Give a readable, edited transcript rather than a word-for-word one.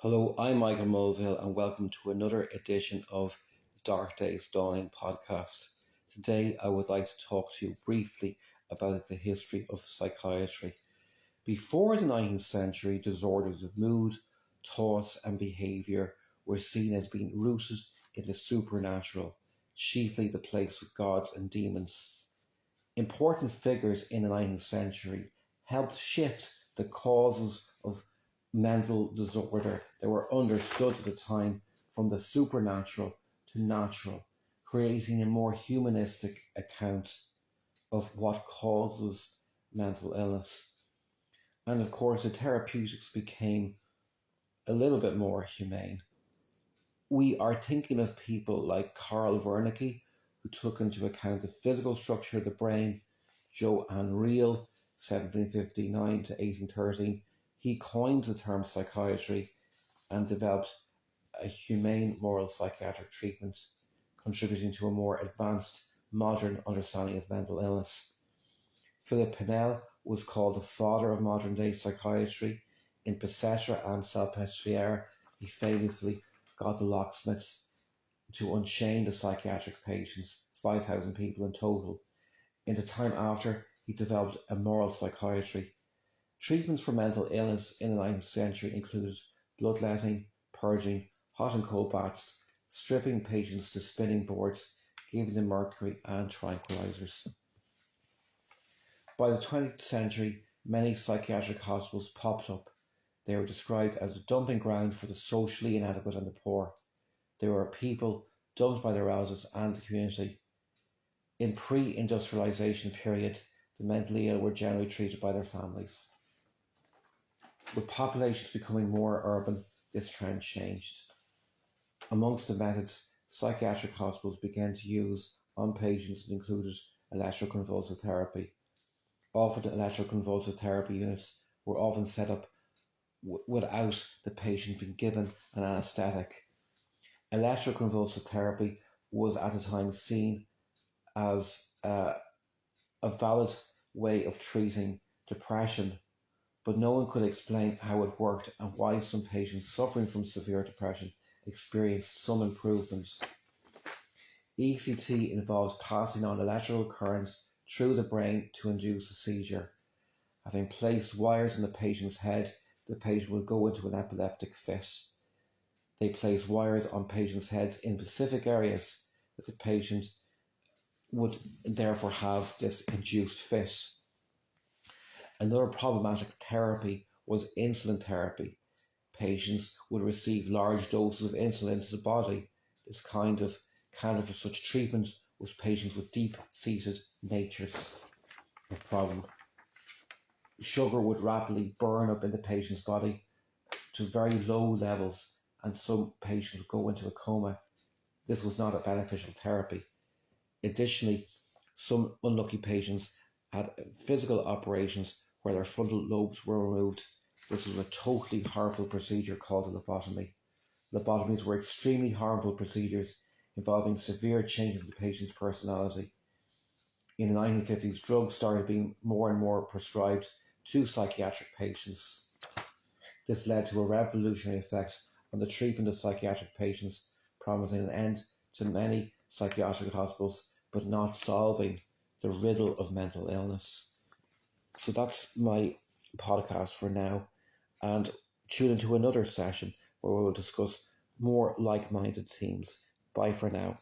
Hello, I'm Michael Mulville and welcome to another edition of Dark Days Dawning podcast. Today I would like to talk to you briefly about the history of psychiatry. Before the 19th century, disorders of mood, thoughts and behaviour were seen as being rooted in the supernatural, chiefly the place of gods and demons. Important figures in the 19th century helped shift the causes of mental disorder that were understood at the time from the supernatural to natural, creating a more humanistic account of what causes mental illness. And of course, the therapeutics became a little bit more humane. We are thinking of people like Carl Wernicke, who took into account the physical structure of the brain, Johann Riehl, 1759 to 1813, he coined the term psychiatry and developed a humane moral psychiatric treatment, contributing to a more advanced modern understanding of mental illness. Philip Pinel was called the father of modern day psychiatry. In Bicêtre and Salpêtrière, he famously got the locksmiths to unchain the psychiatric patients, 5,000 people in total. In the time after, he developed a moral psychiatry. Treatments for mental illness in the 19th century included bloodletting, purging, hot and cold baths, stripping patients to spinning boards, giving them mercury and tranquilizers. By the 20th century, many psychiatric hospitals popped up. They were described as a dumping ground for the socially inadequate and the poor. They were people dumped by their relatives and the community. In pre-industrialization period, the mentally ill were generally treated by their families. With populations becoming more urban, this trend changed. Amongst the methods psychiatric hospitals began to use on patients included electroconvulsive therapy. Often electroconvulsive therapy units were often set up without the patient being given an anaesthetic. Electroconvulsive therapy was at the time seen as a valid way of treating depression, but no one could explain how it worked and why some patients suffering from severe depression experienced some improvement. ECT involves passing on electrical currents through the brain to induce a seizure. Having placed wires in the patient's head, the patient will go into an epileptic fit. They place wires on patients' heads in specific areas that the patient would therefore have this induced fit. Another problematic therapy was insulin therapy. Patients would receive large doses of insulin into the body. This kind of candidate for such treatment was patients with deep-seated natures of problem. Sugar would rapidly burn up in the patient's body to very low levels, and some patients would go into a coma. This was not a beneficial therapy. Additionally, some unlucky patients had physical operations where their frontal lobes were removed. This was a totally harmful procedure called a lobotomy. Lobotomies were extremely harmful procedures involving severe changes in the patient's personality. In the 1950s, drugs started being more and more prescribed to psychiatric patients. This led to a revolutionary effect on the treatment of psychiatric patients, promising an end to many psychiatric hospitals, but not solving the riddle of mental illness. So that's my podcast for now, and tune into another session where we will discuss more like-minded themes. Bye for now.